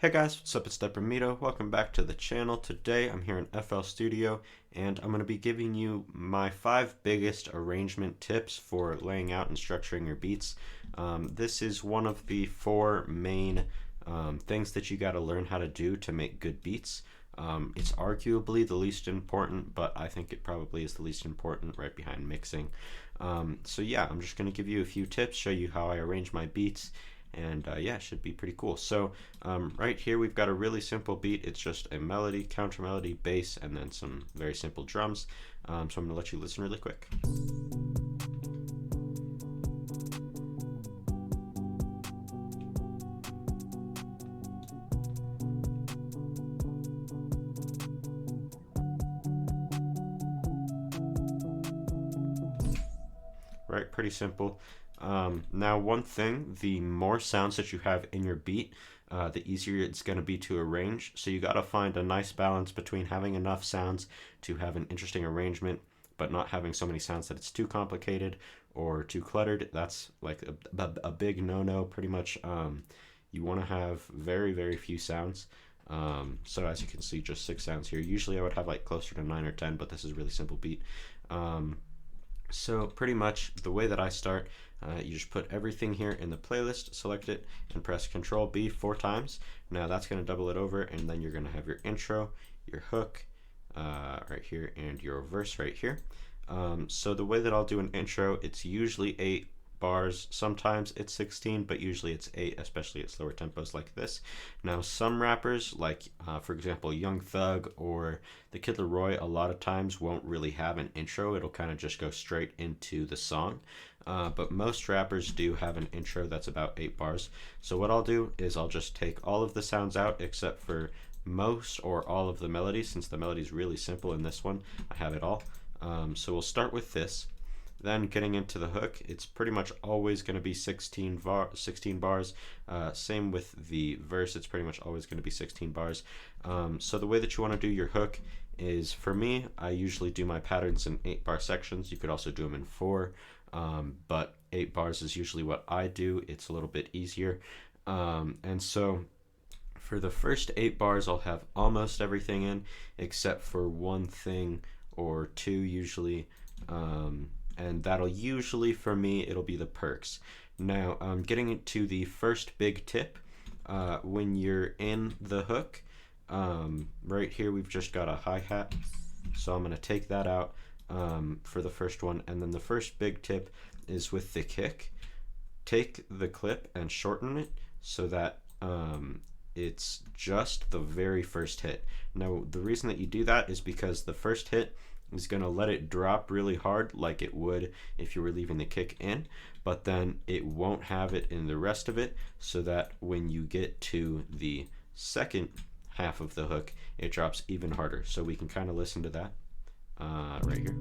Hey guys, what's up? It's Deprimido. Welcome back to the channel. Today I'm here in FL Studio and I'm going to be giving you my 5 biggest arrangement tips for laying out and structuring your beats. This is one of the 4 main things that you got to learn how to do to make good beats. It's arguably the least important, but I think it probably is the least important right behind mixing. So yeah, I'm just going to give you a few tips, show you how I arrange my beats, and yeah, it should be pretty cool. So right here we've got a really simple beat. It's just a melody, counter melody, bass, and then some very simple drums. So I'm going to let you listen really quick. Right, pretty simple. Now, one thing, the more sounds that you have in your beat, the easier it's going to be to arrange. So you got to find a nice balance between having enough sounds to have an interesting arrangement, but not having so many sounds that it's too complicated or too cluttered. That's like a big no-no, pretty much. You want to have very, very few sounds. So as you can see, just 6 sounds here. Usually I would have like closer to 9 or 10, but this is a really simple beat. So pretty much the way that I start, you just put everything here in the playlist, select it, and press Control B 4 times. Now that's going to double it over, and then you're going to have your intro, your hook right here, and your verse right here. So the way that I'll do an intro, it's usually 8 bars. Sometimes it's 16, but usually it's 8, especially at slower tempos like this. Now some rappers, like for example Young Thug or the Kid Leroy, a lot of times won't really have an intro. It'll kind of just go straight into the song. But most rappers do have an intro that's about 8 bars. So what I'll do is I'll just take all of the sounds out except for most or all of the melodies. Since the melody is really simple in this one, I have it all. So we'll start with this. Then getting into the hook, it's pretty much always going to be 16 bars. Same with the verse, it's pretty much always going to be 16 bars. So the way that you want to do your hook is, for me, I usually do my patterns in 8-bar sections. You could also do them in 4, but 8 bars is usually what I do. It's a little bit easier. And so for the first 8 bars, I'll have almost everything in except for one thing or two usually. And that'll usually, for me, it'll be the perks. Now, getting into the first big tip, when you're in the hook, right here we've just got a hi-hat, so I'm going to take that out for the first one. And then the first big tip is with the kick. Take the clip and shorten it so that it's just the very first hit. Now, the reason that you do that is because the first hit is going to let it drop really hard like it would if you were leaving the kick in, but then it won't have it in the rest of it, so that when you get to the second half of the hook, it drops even harder. So we can kind of listen to that right here.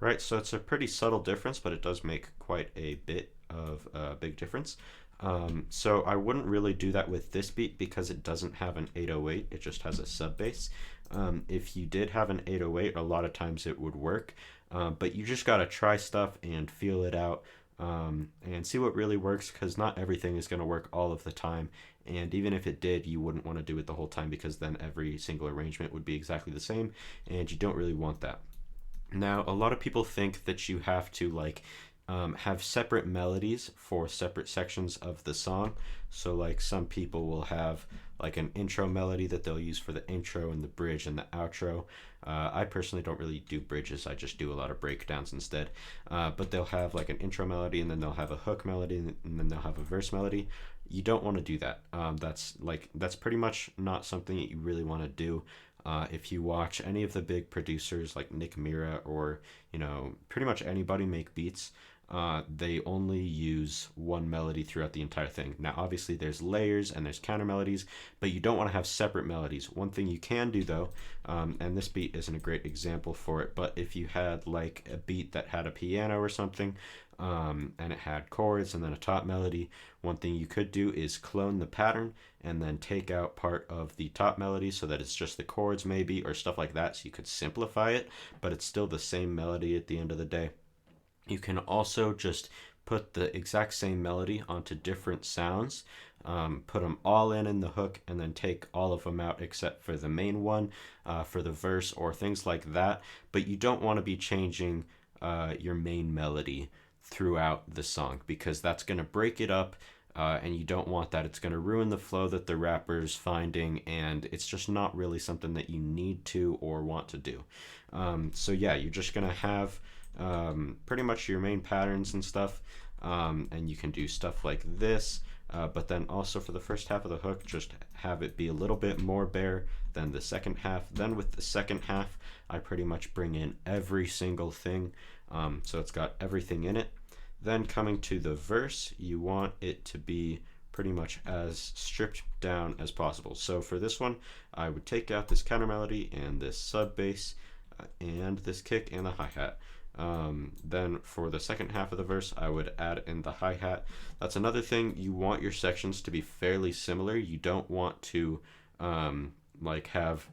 Right, so it's a pretty subtle difference, but it does make quite a bit of a big difference. So I wouldn't really do that with this beat because it doesn't have an 808, it just has a sub bass. If you did have an 808, a lot of times it would work, but you just gotta try stuff and feel it out and see what really works, because not everything is going to work all of the time. And even if it did, you wouldn't want to do it the whole time, because then every single arrangement would be exactly the same, and you don't really want that. Now, a lot of people think that you have to have separate melodies for separate sections of the song. So like some people will have like an intro melody that they'll use for the intro and the bridge and the outro. I personally don't really do bridges, I just do a lot of breakdowns instead. But they'll have like an intro melody, and then they'll have a hook melody, and then they'll have a verse melody. You don't want to do that. That's pretty much not something that you really want to do. If you watch any of the big producers like Mira or pretty much anybody make beats, they only use one melody throughout the entire thing. Now, obviously, there's layers and there's counter melodies, but you don't want to have separate melodies. One thing you can do, though, and this beat isn't a great example for it, but if you had like a beat that had a piano or something, and it had chords and then a top melody, one thing you could do is clone the pattern and then take out part of the top melody so that it's just the chords maybe, or stuff like that, so you could simplify it, but it's still the same melody at the end of the day. You can also just put the exact same melody onto different sounds, put them all in the hook, and then take all of them out except for the main one for the verse or things like that. But you don't want to be changing your main melody throughout the song, because that's going to break it up, and you don't want that. It's going to ruin the flow that the rapper's finding, and it's just not really something that you need to or want to do. So yeah, you're just going to have pretty much your main patterns and stuff, and you can do stuff like this, but then also for the first half of the hook, just have it be a little bit more bare than the second half. Then with the second half, I pretty much bring in every single thing, so it's got everything in it. Then coming to the verse, you want it to be pretty much as stripped down as possible. So for this one, I would take out this counter melody and this sub bass and this kick and the hi-hat. Then for the second half of the verse, I would add in the hi-hat. That's another thing. You want your sections to be fairly similar. You don't want to like have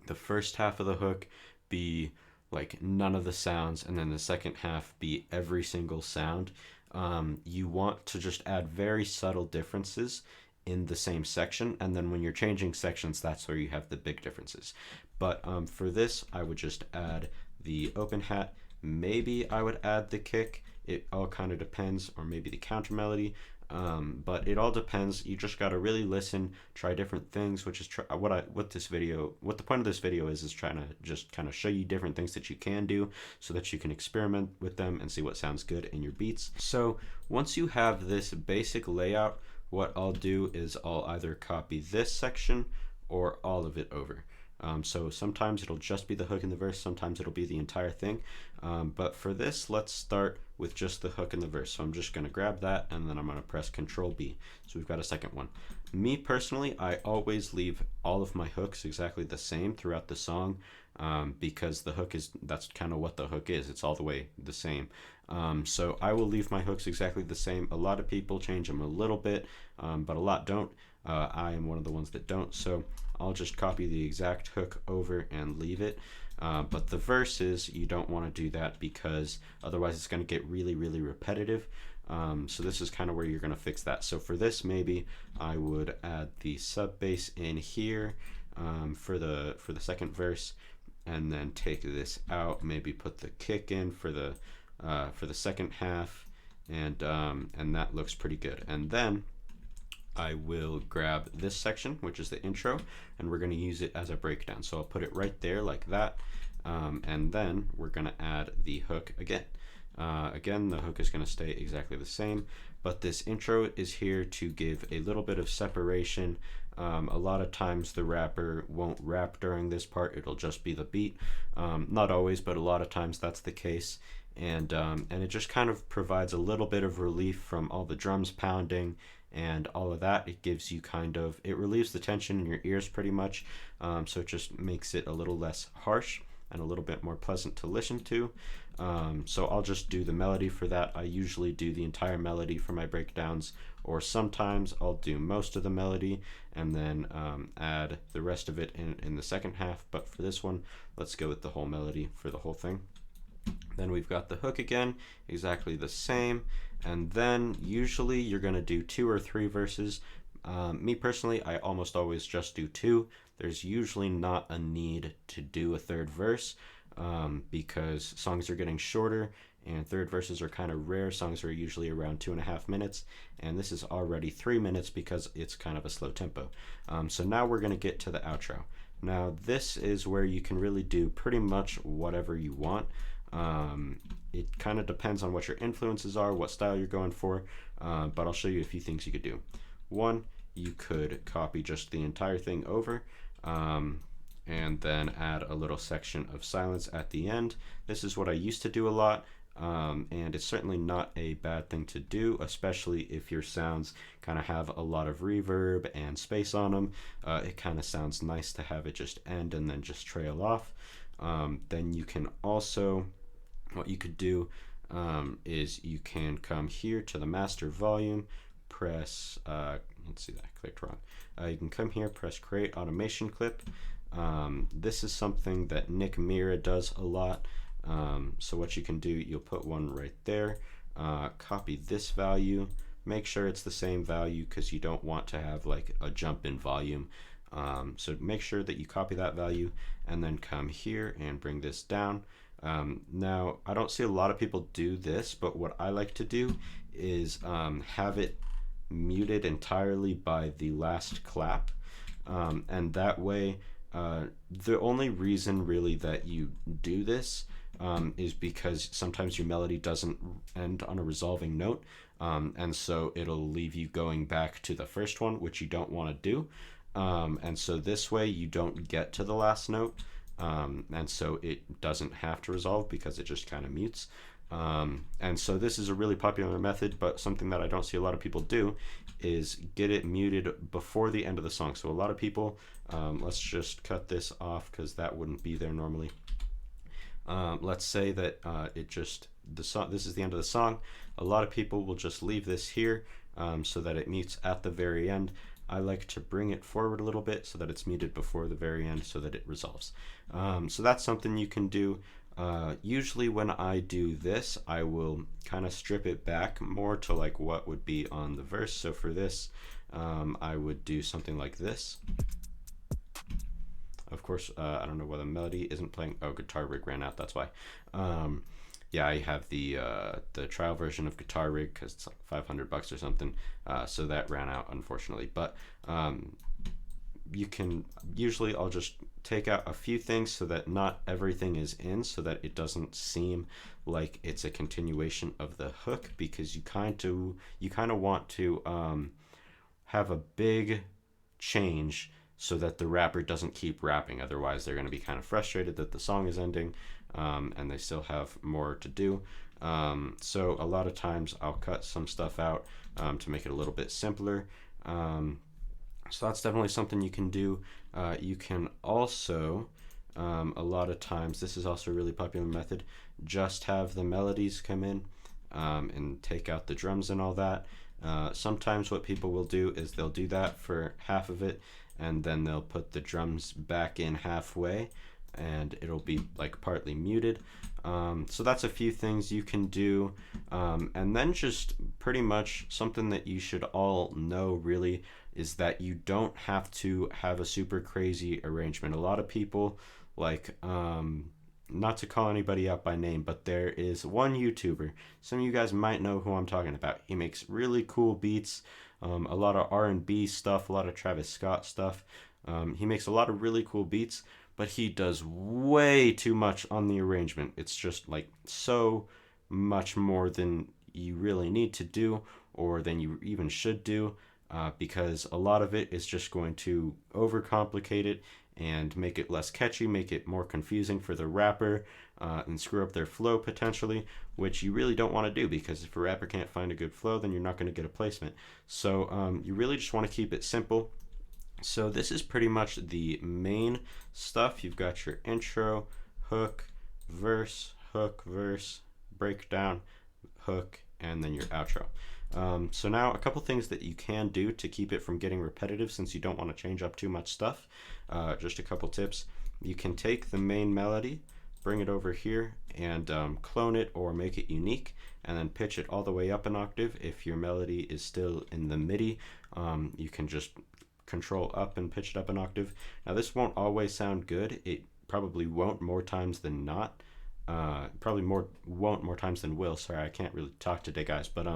the first half of the hook be like none of the sounds, and then the second half be every single sound. You want to just add very subtle differences in the same section, and then when you're changing sections, that's where you have the big differences. But for this, I would just add the open hat. Maybe I would add the kick. It all kind of depends, or maybe the counter melody. But it all depends. You just gotta really listen, try different things, which is what the point of this video is trying to just kind of show you different things that you can do so that you can experiment with them and see what sounds good in your beats. So once you have this basic layout, what I'll do is I'll either copy this section or all of it over. So sometimes it'll just be the hook and the verse, sometimes it'll be the entire thing. But for this, let's start with just the hook and the verse. So I'm just going to grab that, and then I'm going to press Control B. So we've got a second one. Me personally, I always leave all of my hooks exactly the same throughout the song, because the hook that's kind of what the hook is. It's all the way the same. So I will leave my hooks exactly the same. A lot of people change them a little bit, but a lot don't. I am one of the ones that don't, so I'll just copy the exact hook over and leave it. But the verses, you don't want to do that, because otherwise it's going to get really, really repetitive. So this is kind of where you're going to fix that. So for this, maybe I would add the sub bass in here for the second verse, and then take this out. Maybe put the kick in for the second half, and that looks pretty good. And then I will grab this section, which is the intro, and we're going to use it as a breakdown. So I'll put it right there like that, and then we're going to add the hook again. Again, the hook is going to stay exactly the same, but this intro is here to give a little bit of separation. A lot of times the rapper won't rap during this part, it'll just be the beat. Not always, but a lot of times that's the case. And it just kind of provides a little bit of relief from all the drums pounding and all of that. It gives you it relieves the tension in your ears pretty much, so it just makes it a little less harsh and a little bit more pleasant to listen to. So I'll just do the melody for that. I usually do the entire melody for my breakdowns, or sometimes I'll do most of the melody and then add the rest of it in the second half. But for this one, let's go with the whole melody for the whole thing. Then we've got the hook again, exactly the same, and then usually you're going to do 2 or 3 verses. Me personally, I almost always just do 2. There's usually not a need to do a third verse, because songs are getting shorter and third verses are kind of rare. Songs are usually around 2.5 minutes, and this is already 3 minutes because it's kind of a slow tempo. So now we're going to get to the outro. Now this is where you can really do pretty much whatever you want. It kind of depends on what your influences are, what style you're going for, but I'll show you a few things you could do. One, you could copy just the entire thing over, and then add a little section of silence at the end. This is what I used to do a lot, And it's certainly not a bad thing to do, especially if your sounds kind of have a lot of reverb and space on them. It kind of sounds nice to have it just end and then just trail off. Then you can also, what you could do is you can come here to the master volume, press, let's see, that I clicked wrong. You can come here, press create automation clip. This is something that Mira does a lot. So what you can do, you'll put one right there, copy this value, make sure it's the same value because you don't want to have like a jump in volume. So make sure that you copy that value and then come here and bring this down. Now, I don't see a lot of people do this, but what I like to do is have it muted entirely by the last clap. And that way, the only reason really that you do this is because sometimes your melody doesn't end on a resolving note. And so it'll leave you going back to the first one, which you don't want to do. And so this way you don't get to the last note. And so it doesn't have to resolve because it just kind of mutes. And so this is a really popular method, but something that I don't see a lot of people do is get it muted before the end of the song. So a lot of people, let's just cut this off because that wouldn't be there normally. Let's say that this is the end of the song. A lot of people will just leave this here so that it mutes at the very end. I like to bring it forward a little bit so that it's muted before the very end so that it resolves. So that's something you can do. Usually when I do this, I will kind of strip it back more to like what would be on the verse. So for this, I would do something like this. Of course, I don't know why the melody isn't playing. Oh, Guitar Rig ran out, that's why. Yeah, I have the trial version of Guitar Rig because it's like $500 or something. So that ran out, unfortunately. But you can, usually I'll just take out a few things so that not everything is in, so that it doesn't seem like it's a continuation of the hook, because you kind of want to have a big change so that the rapper doesn't keep rapping. Otherwise, they're going to be kind of frustrated that the song is ending, and they still have more to do. So a lot of times I'll cut some stuff out to make it a little bit simpler. So that's definitely something you can do. You can also, a lot of times, this is also a really popular method, just have the melodies come in and take out the drums and all that. Sometimes what people will do is they'll do that for half of it, and then they'll put the drums back in halfway, and it'll be like partly muted. So that's a few things you can do. And then just pretty much something that you should all know really is that you don't have to have a super crazy arrangement. A lot of people like, not to call anybody out by name, but there is one YouTuber, some of you guys might know who I'm talking about. He makes really cool beats, a lot of R&B stuff, a lot of Travis Scott stuff. He makes a lot of really cool beats, but he does way too much on the arrangement. It's just like so much more than you really need to do, or than you even should do, because a lot of it is just going to overcomplicate it and make it less catchy, make it more confusing for the rapper, and screw up their flow potentially, which you really don't want to do, because if a rapper can't find a good flow, then you're not going to get a placement. So you really just want to keep it simple. So this is pretty much the main stuff. You've got your intro, hook, verse, breakdown, hook, and then your outro. So now a couple things that you can do to keep it from getting repetitive, since you don't want to change up too much stuff. Just a couple tips. You can take the main melody, bring it over here, and clone it or make it unique, and then pitch it all the way up an octave. If your melody is still in the MIDI, you can just control up and pitch it up an octave. Now this won't always sound good. It probably won't more times than not. Won't more times than will. Sorry, I can't really talk today, guys. But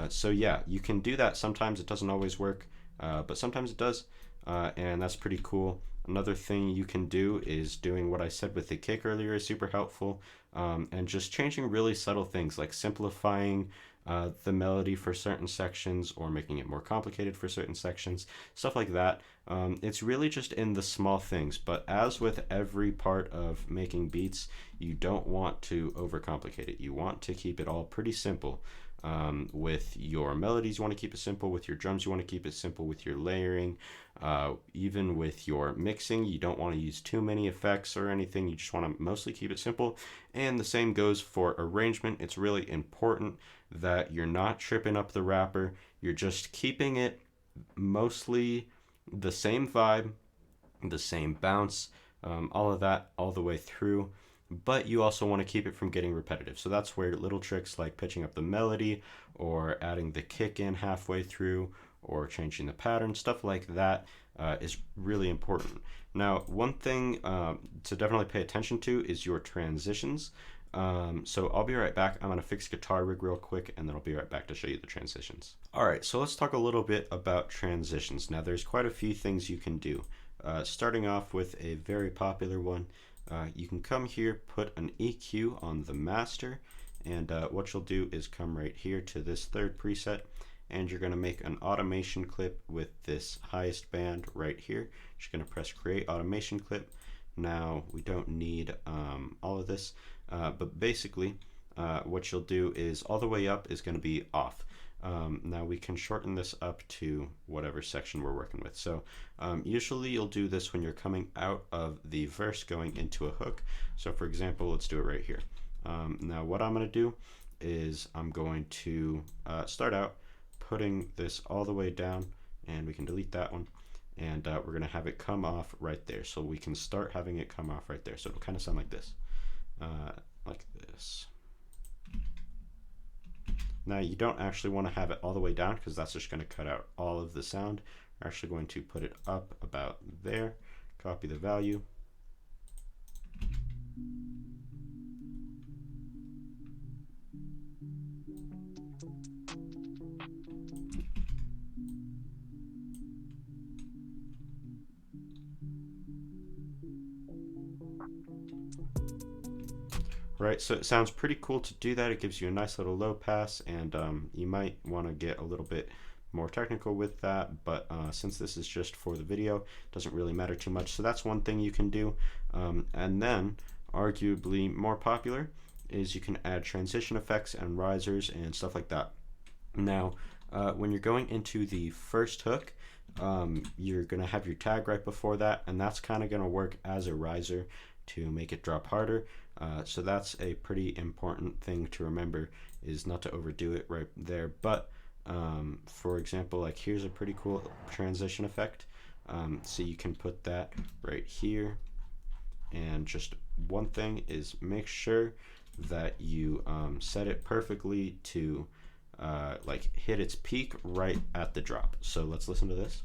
so yeah, you can do that. Sometimes it doesn't always work, but sometimes it does, and that's pretty cool. Another thing you can do is doing what I said with the kick earlier is super helpful, and just changing really subtle things like simplifying the melody for certain sections or making it more complicated for certain sections, stuff like that. It's really just in the small things, but as with every part of making beats, you don't want to overcomplicate it. You want to keep it all pretty simple. With your melodies, you want to keep it simple. With your drums, you want to keep it simple. With your layering, even with your mixing, you don't want to use too many effects or anything. You just want to mostly keep it simple. And the same goes for arrangement. It's really important that you're not tripping up the rapper. You're just keeping it mostly the same vibe, the same bounce, all of that all the way through. But you also want to keep it from getting repetitive. So that's where little tricks like pitching up the melody or adding the kick in halfway through or changing the pattern, stuff like that is really important. Now, one thing to definitely pay attention to is your transitions. So I'll be right back. I'm going to fix guitar rig real quick, and then I'll be right back to show you the transitions. All right, so let's talk a little bit about transitions. Now, there's quite a few things you can do. Starting off with a very popular one, you can come here, put an EQ on the master, and what you'll do is come right here to this third preset, and you're going to make an automation clip with this highest band right here. Just going to press create automation clip. Now, we don't need all of this. But basically, what you'll do is all the way up is going to be off. Now we can shorten this up to whatever section we're working with. So usually you'll do this when you're coming out of the verse going into a hook. So for example, let's do it right here. Now what I'm going to do is I'm going to start out putting this all the way down, and we can delete that one. And we're going to have it come off right there. So we can start having it come off right there. So it'll kind of sound like this. Like this. Now you don't actually want to have it all the way down because that's just going to cut out all of the sound. We're actually going to put it up about there, copy the value. Right, so it sounds pretty cool to do that. It gives you a nice little low pass, and you might want to get a little bit more technical with that, but since this is just for the video, it doesn't really matter too much. So that's one thing you can do. And then, arguably more popular, is you can add transition effects and risers and stuff like that. Now, when you're going into the first hook, you're going to have your tag right before that, and that's kind of going to work as a riser to make it drop harder. So that's a pretty important thing to remember, is not to overdo it right there. But for example, like here's a pretty cool transition effect. So you can put that right here, and just one thing is make sure that you set it perfectly to like hit its peak right at the drop. So let's listen to this.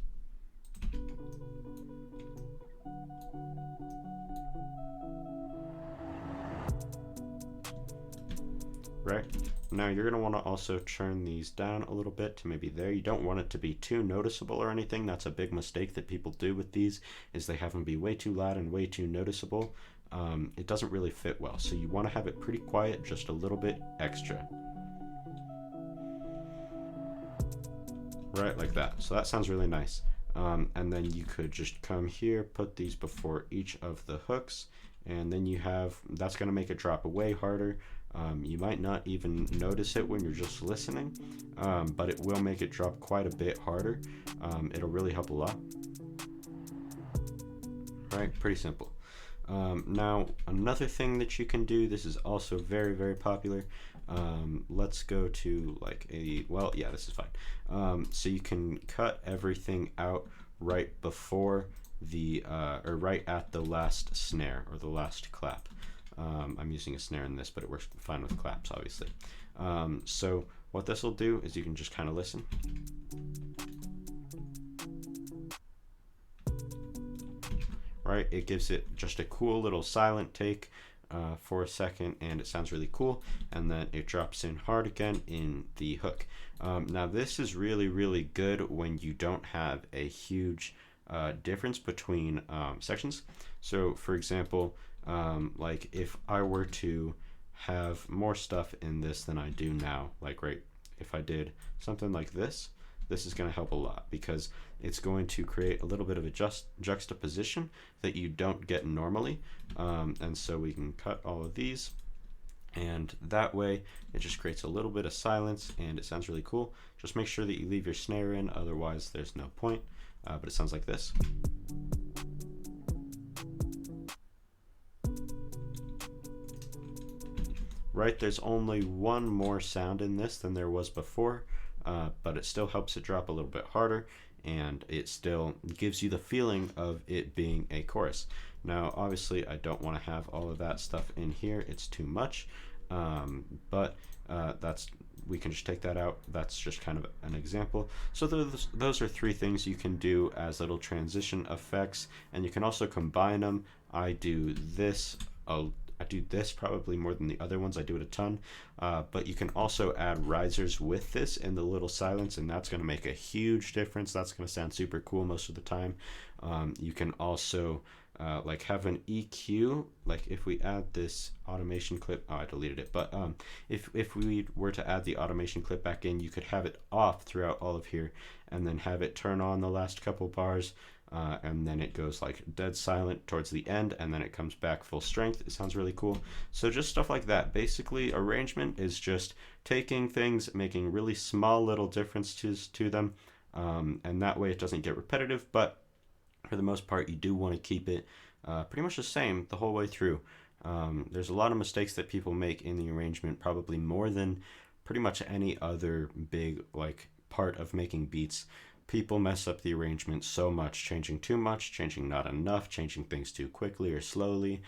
Right, now you're going to want to also turn these down a little bit to maybe there. You don't want it to be too noticeable or anything. That's a big mistake that people do with these, is they have them be way too loud and way too noticeable. It doesn't really fit well, so you want to have it pretty quiet, just a little bit extra. Right, like that. So that sounds really nice. And then you could just come here, put these before each of the hooks, and then you have, that's going to make it drop way harder. You might not even notice it when you're just listening, but it will make it drop quite a bit harder. It'll really help a lot. Right, pretty simple. Now, another thing that you can do, this is also very, very popular. Let's go to like a, well, yeah, this is fine. So you can cut everything out right before the, or right at the last snare or the last clap. I'm using a snare in this, but it works fine with claps, obviously. So what this will do is you can just kind of listen. Right, it gives it just a cool little silent take for a second, and it sounds really cool, and then it drops in hard again in the hook. Now this is really, really good when you don't have a huge difference between sections. So for example, like if I were to have more stuff in this than I do now, like right if I did something like this, this is going to help a lot because it's going to create a little bit of a juxtaposition that you don't get normally. And so we can cut all of these, and that way it just creates a little bit of silence and it sounds really cool. Just make sure that you leave your snare in, otherwise there's no point. But it sounds like this. Right, there's only one more sound in this than there was before, but it still helps it drop a little bit harder, and it still gives you the feeling of it being a chorus. Now, obviously, I don't want to have all of that stuff in here. It's too much, but we can just take that out. That's just kind of an example. So those are 3 things you can do as little transition effects, and you can also combine them. I do this probably more than the other ones. I do it a ton, but you can also add risers with this in the little silence, and that's going to make a huge difference. That's going to sound super cool most of the time. You can also like have an EQ, like if we add this automation clip, I deleted it, but if we were to add the automation clip back in, you could have it off throughout all of here and then have it turn on the last couple bars, and then it goes like dead silent towards the end, and then it comes back full strength. It sounds really cool. So just stuff like that. Basically, arrangement is just taking things, making really small little differences to them, and that way it doesn't get repetitive, but for the most part you do want to keep it pretty much the same the whole way through. There's a lot of mistakes that people make in the arrangement, probably more than pretty much any other big like part of making beats. People mess up the arrangement so much, changing too much, changing not enough, changing things too quickly or slowly,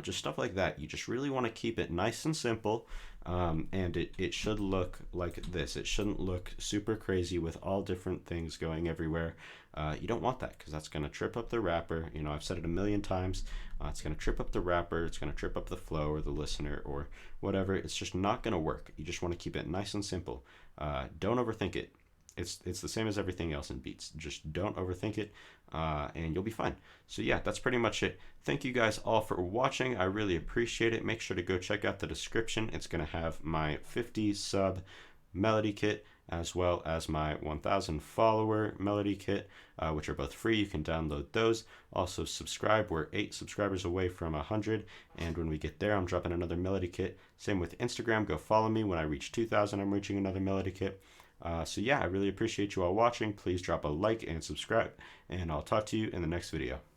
just stuff like that. You just really want to keep it nice and simple, and it should look like this. It shouldn't look super crazy with all different things going everywhere. You don't want that because that's going to trip up the rapper. You know, I've said it a million times. It's going to trip up the rapper. It's going to trip up the flow or the listener or whatever. It's just not going to work. You just want to keep it nice and simple. Don't overthink it. It's the same as everything else in beats. Just don't overthink it, and you'll be fine. So yeah, that's pretty much it. Thank you guys all for watching. I really appreciate it. Make sure to go check out the description. It's going to have my 50 sub melody kit as well as my 1000 follower melody kit, which are both free. You can download those. Also subscribe. We're 8 subscribers away from 100, and when we get there, I'm dropping another melody kit. Same with Instagram. Go follow me. When I reach 2000, I'm reaching another melody kit. So yeah, I really appreciate you all watching. Please drop a like and subscribe, and I'll talk to you in the next video.